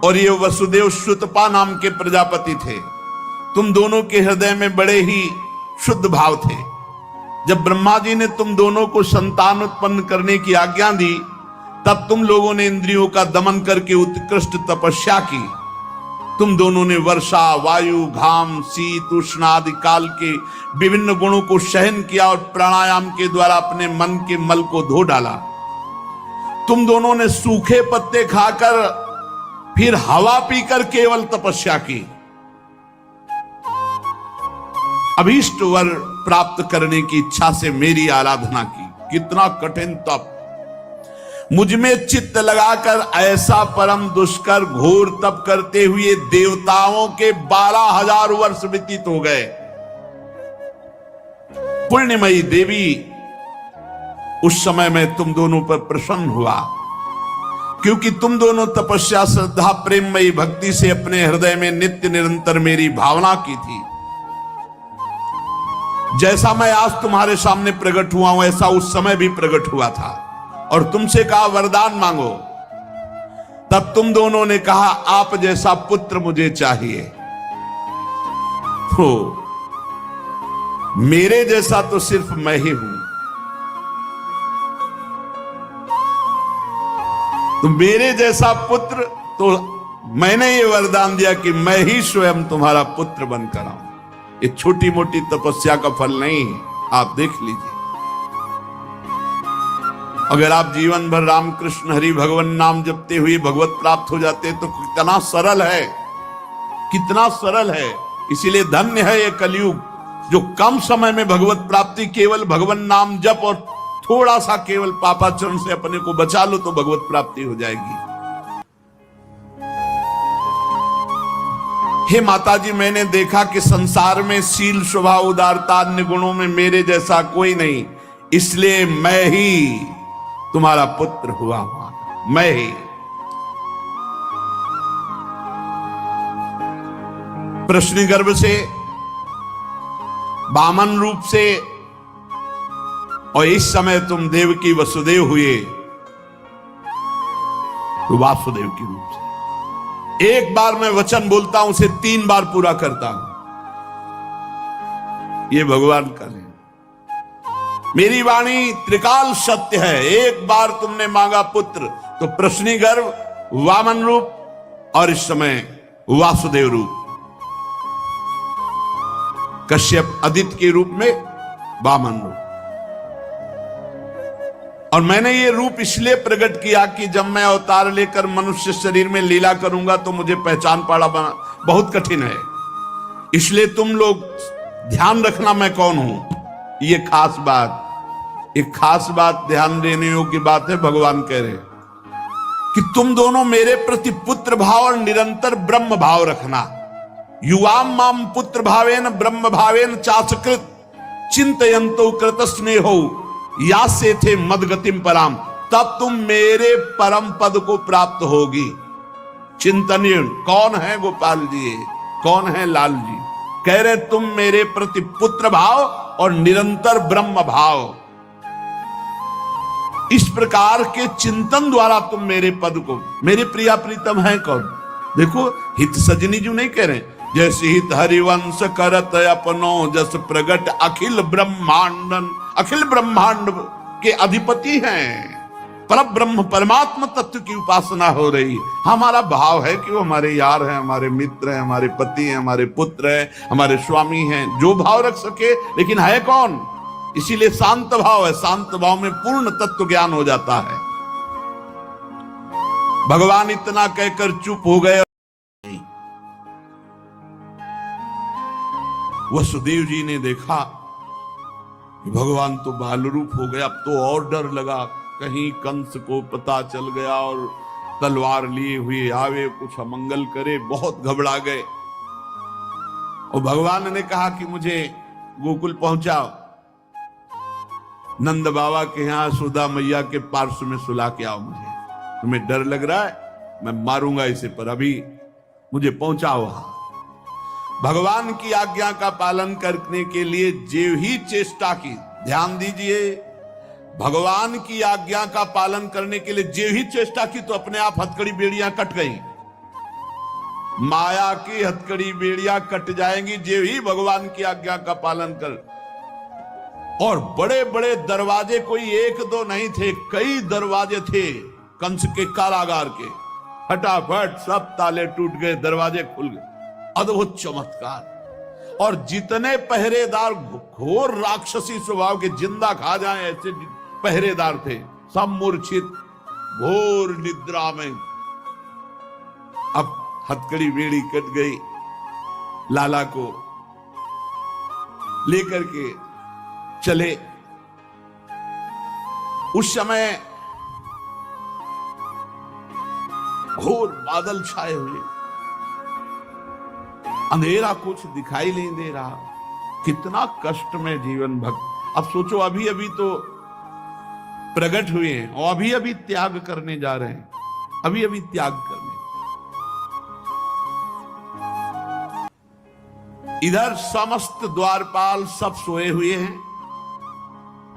और ये वसुदेव श्रुतपा नाम के प्रजापति थे। तुम दोनों के हृदय में बड़े ही शुद्ध भाव थे। जब ब्रह्मा जी ने तुम दोनों को संतान उत्पन्न करने की आज्ञा दी, तब तुम लोगों ने इंद्रियों का दमन करके उत्कृष्ट तपस्या की। तुम दोनों ने वर्षा, वायु, घाम, शीत, उष्ण आदि काल के विभिन्न गुणों को सहन किया और प्राणायाम के द्वारा अपने मन के मल को धो डाला। तुम दोनों ने सूखे पत्ते खाकर फिर हवा पीकर केवल तपस्या की। अभीष्ट वर प्राप्त करने की इच्छा से मेरी आराधना की। कितना कठिन तप! मुझ में चित्त लगाकर ऐसा परम दुष्कर घोर तप करते हुए देवताओं के 12,000 वर्ष व्यतीत हो गए। पुण्यमयी देवी उस समय में तुम दोनों पर प्रसन्न हुआ, क्योंकि तुम दोनों तपस्या, श्रद्धा, प्रेममयी भक्ति से अपने हृदय में नित्य निरंतर मेरी भावना की थी। जैसा मैं आज तुम्हारे सामने प्रकट हुआ हूं, ऐसा उस समय भी प्रकट हुआ था और तुमसे कहा वरदान मांगो। तब तुम दोनों ने कहा आप जैसा पुत्र मुझे चाहिए। तो मेरे जैसा तो सिर्फ मैं ही हूं। तो मेरे जैसा पुत्र, तो मैंने ये वरदान दिया कि मैं ही स्वयं तुम्हारा पुत्र बनकर आऊं। ये छोटी मोटी तपस्या का फल नहीं, आप देख लीजिए। अगर आप जीवन भर रामकृष्ण हरि भगवान नाम जपते हुए भगवत प्राप्त हो जाते तो कितना सरल है, कितना सरल है। इसीलिए धन्य है ये कलयुग, जो कम समय में भगवत प्राप्ति, केवल भगवान नाम जप और थोड़ा सा केवल पापाचरण से अपने को बचा लो तो भगवत प्राप्ति हो जाएगी। हे माता जी, मैंने देखा कि संसार में शील, स्वभाव, उदारता, अन्य गुणों में मेरे जैसा कोई नहीं, इसलिए मैं ही तुम्हारा पुत्र हुआ। मैं ही प्रश्न गर्भ से, वामन रूप से, और इस समय तुम देवकी वसुदेव हुए तो वासुदेव के रूप से। एक बार मैं वचन बोलता हूं, उसे 3 बार पूरा करता हूं। ये भगवान का है। मेरी वाणी त्रिकाल सत्य है। एक बार तुमने मांगा पुत्र तो प्रश्नी गर्भ, वामन रूप और इस समय वासुदेव रूप। कश्यप आदित्य के रूप में वामन रूप। और मैंने ये रूप इसलिए प्रकट किया कि जब मैं अवतार लेकर मनुष्य शरीर में लीला करूंगा तो मुझे पहचान पाना बहुत कठिन है। इसलिए तुम लोग ध्यान रखना मैं कौन हूं। ये खास बात, एक खास बात ध्यान देने योग्य बात है। भगवान कह रहे कि तुम दोनों मेरे प्रति पुत्र भाव और निरंतर ब्रह्म भाव रखना। युवाम माम पुत्र भावेन ब्रह्म भावेन चासकृत चिंतयंतो कृत स्नेहो या से थे मदगतिम पराम। तब तुम मेरे परम पद को प्राप्त होगी। चिंतनीय कौन है गोपाल जी, कौन है लाल जी? कह रहे तुम मेरे प्रति पुत्र भाव और निरंतर ब्रह्म भाव, इस प्रकार के चिंतन द्वारा तुम मेरे पद को, मेरे प्रिया प्रीतम है कौन? देखो हित सजनी जो नहीं कह रहे, जैसे हित हरिवंश करत अपनो जस प्रगट अखिल ब्रह्मांडन। अखिल ब्रह्मांड के अधिपति हैं। पर ब्रह्म परमात्मा तत्व की उपासना हो रही। हमारा भाव है कि वो हमारे यार हैं, हमारे मित्र हैं, हमारे पति हैं, हमारे पुत्र हैं, हमारे स्वामी हैं, जो भाव रख सके, लेकिन है कौन? इसीलिए शांत भाव है। शांत भाव में पूर्ण तत्व ज्ञान हो जाता है। भगवान इतना कहकर चुप हो गए। वसुदेव जी ने देखा कि भगवान तो बाल रूप हो गया। अब तो और डर लगा, कहीं कंस को पता चल गया और तलवार लिए हुए आवे, कुछ अमंगल करे। बहुत घबरा गए और भगवान ने कहा कि मुझे गोकुल पहुंचाओ, नंद बाबा के यहां सुधा मैया के पार्श्व में सुला के आओ। मुझे तुम्हें डर लग रहा है, मैं मारूंगा इसे, पर अभी मुझे पहुंचाओ। भगवान की आज्ञा का पालन करने के लिए जो ही चेष्टा की, ध्यान दीजिए, भगवान की आज्ञा का पालन करने के लिए जो ही चेष्टा की तो अपने आप हथकड़ी बेड़ियां कट गई। माया की हथकड़ी बेड़ियां कट जाएंगी जे ही भगवान की आज्ञा का पालन कर। और बड़े बड़े दरवाजे कोई एक दो नहीं थे, कई दरवाजे थे कंस के कारागार के। फटाफट सब ताले टूट गए, दरवाजे खुल गए। अद्भुत चमत्कार। और जितने पहरेदार घोर राक्षसी स्वभाव के, जिंदा खा जाए ऐसे पहरेदार थे, सब मूर्छित घोर निद्रा में। अब हथकड़ी बेड़ी कट गई, लाला को लेकर के चले। उस समय घोर बादल छाए हुए, अंधेरा, कुछ दिखाई नहीं दे रहा। कितना कष्ट में जीवन भक्त। अब सोचो, अभी अभी तो प्रकट हुए हैं और अभी अभी त्याग करने जा रहे हैं, अभी अभी त्याग करने। इधर समस्त द्वारपाल सब सोए हुए हैं,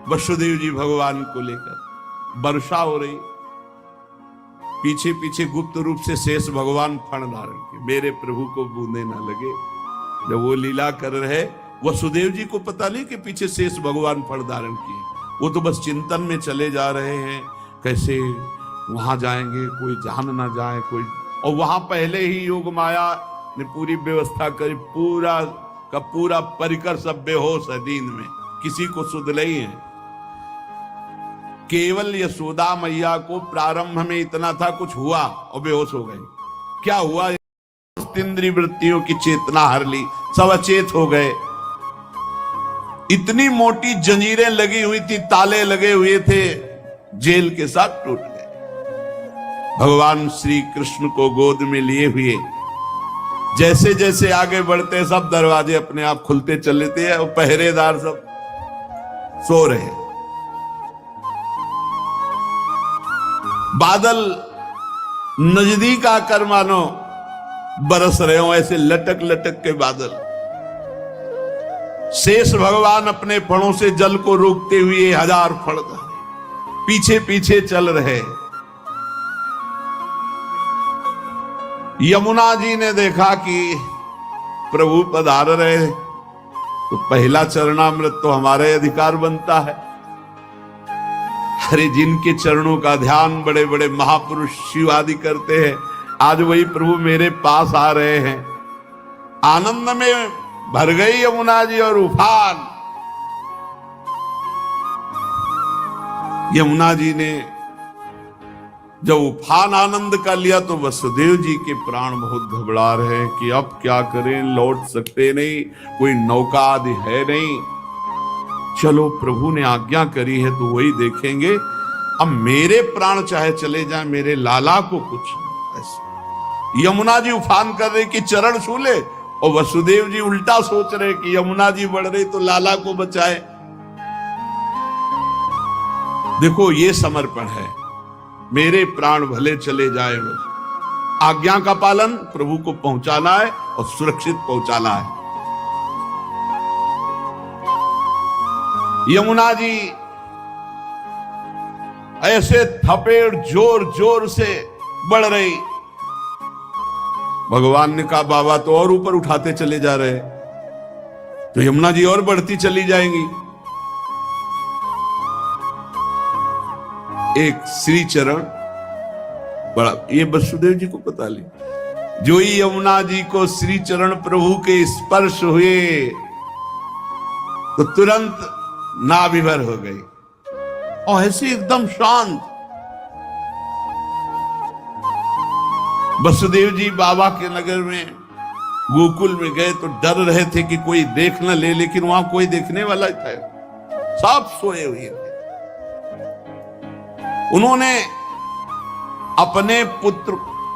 वसुदेव जी भगवान को लेकर। वर्षा हो रही, पीछे पीछे गुप्त रूप से शेष भगवान फण धारण के, मेरे प्रभु को बूंदे ना लगे। जब वो लीला कर रहे, वसुदेव जी को पता नहीं कि पीछे शेष भगवान फण धारण किए। वो तो बस चिंतन में चले जा रहे हैं, कैसे वहां जाएंगे, कोई जान ना जाए कोई। और वहां पहले ही योग माया ने पूरी व्यवस्था करी, पूरा का पूरा परिकर सब बेहोश है नींद में, किसी को सुध नहीं है। केवल यशोदा मैया को प्रारंभ में इतना था, कुछ हुआ और बेहोश हो गए। क्या हुआ? इंद्रिय वृत्तियों की चेतना हर ली, सब अचेत हो गए। इतनी मोटी जंजीरें लगी हुई थी, ताले लगे हुए थे, जेल के साथ टूट गए। भगवान श्री कृष्ण को गोद में लिए हुए जैसे जैसे आगे बढ़ते, सब दरवाजे अपने आप खुलते चले थे और पहरेदार सब सो रहे। बादल नजदीक आकर मानो बरस रहे हो, ऐसे लटक लटक के बादल। शेष भगवान अपने फणों से जल को रोकते हुए हजार फण पीछे पीछे चल रहे। यमुना जी ने देखा कि प्रभु पधार रहे, तो पहला चरणामृत तो हमारे अधिकार बनता है। अरे जिनके चरणों का ध्यान बड़े बड़े महापुरुष शिव आदि करते हैं, आज वही प्रभु मेरे पास आ रहे हैं। आनंद में भर गई यमुना जी और उफान। यमुना जी ने जब उफान आनंद का लिया तो वसुदेव जी के प्राण बहुत घबरा रहे हैं कि अब क्या करें, लौट सकते नहीं, कोई नौका आदि है नहीं। चलो प्रभु ने आज्ञा करी है तो वही देखेंगे। अब मेरे प्राण चाहे चले जाए, मेरे लाला को कुछ ऐसे। यमुना जी उफान कर रहे कि चरण छू ले, और वसुदेव जी उल्टा सोच रहे कि यमुना जी बढ़ रही तो लाला को बचाए। देखो ये समर्पण है, मेरे प्राण भले चले जाए, बस आज्ञा का पालन प्रभु को पहुंचाना है और सुरक्षित पहुंचाना है। यमुना जी ऐसे थपेड़ जोर जोर से बढ़ रही। भगवान ने कहा बाबा तो और ऊपर उठाते चले जा रहे, तो यमुना जी और बढ़ती चली जाएंगी। एक श्री चरण बड़ा, ये वसुदेव जी को पता ली, जो ही यमुना जी को श्री चरण प्रभु के स्पर्श हुए तो तुरंत नाभिभर हो गई और ऐसे एकदम शांत। वसुदेव जी बाबा के नगर में गोकुल में गए तो डर रहे थे कि कोई देख न ले, लेकिन वहां कोई देखने वाला था, सब सोए हुए थे। उन्होंने अपने पुत्र,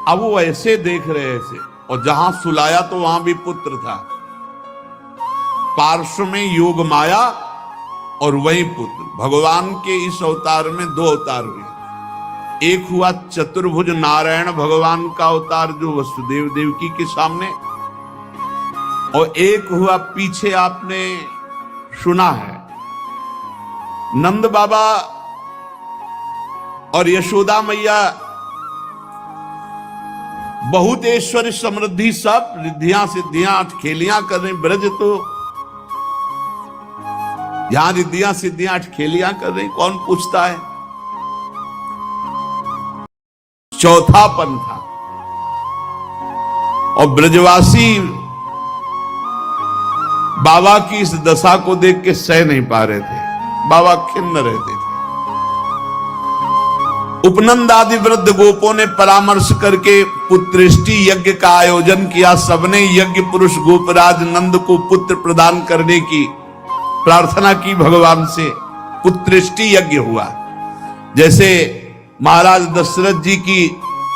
अब वो ऐसे देख रहे ऐसे, और जहां सुलाया तो वहां भी पुत्र था, पार्श्व में योग माया और वही पुत्र। भगवान के इस अवतार में दो अवतार हुए, एक हुआ चतुर्भुज नारायण भगवान का अवतार जो वसुदेव देवकी के सामने, और एक हुआ पीछे आपने सुना है नंद बाबा और यशोदा मैया बहुत ऐश्वर्य समृद्धि सब रिद्धियां सिद्धियां खेलियां कर रहे, ब्रज तो यहां रिद्धियां सिद्धियां खेलियां कर रही, कौन पूछता है। चौथापन था। और ब्रजवासी बाबा की इस दशा को देख के सह नहीं पा रहे थे, बाबा खिन्न रहते थे। उपनंद आदि वृद्ध गोपों ने परामर्श करके पुत्रेष्टि यज्ञ का आयोजन किया। सबने यज्ञ पुरुष गोपराज नंद को पुत्र प्रदान करने की प्रार्थना की भगवान से। पुत्रेष्टि यज्ञ हुआ। जैसे महाराज दशरथ जी की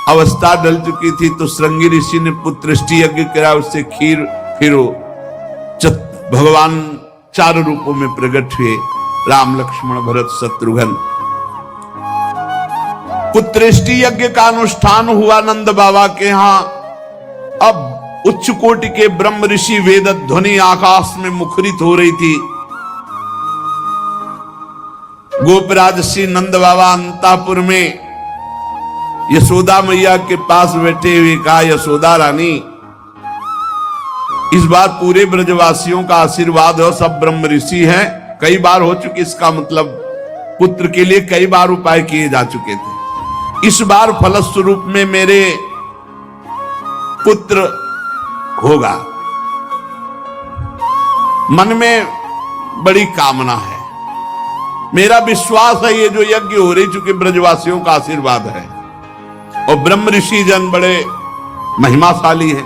अवस्था डल चुकी थी तो श्रृंगी ऋषि ने पुत्रेष्टि यज्ञ करा, उससे खीर फिरो भगवान 4 रूपों में प्रकट हुए, राम लक्ष्मण भरत शत्रुघ्न। पुत्रेष्टि यज्ञ का अनुष्ठान हुआ नंद बाबा के यहां। अब उच्च कोटि के ब्रह्म ऋषि वेद ध्वनि आकाश में मुखरित हो रही थी। गोपराज श्री नंद बाबा अंतापुर में यशोदा मैया के पास बैठे हुए कहा, यशोदा रानी इस बार पूरे ब्रजवासियों का आशीर्वाद हो, सब ब्रह्म ऋषि हैं, कई बार हो चुकी, इसका मतलब पुत्र के लिए कई बार उपाय किए जा चुके थे। इस बार फलस्वरूप में मेरे पुत्र होगा, मन में बड़ी कामना है, मेरा विश्वास है ये जो यज्ञ हो रही चूंकि ब्रजवासियों का आशीर्वाद है और ब्रह्म ऋषि जन बड़े महिमाशाली हैं,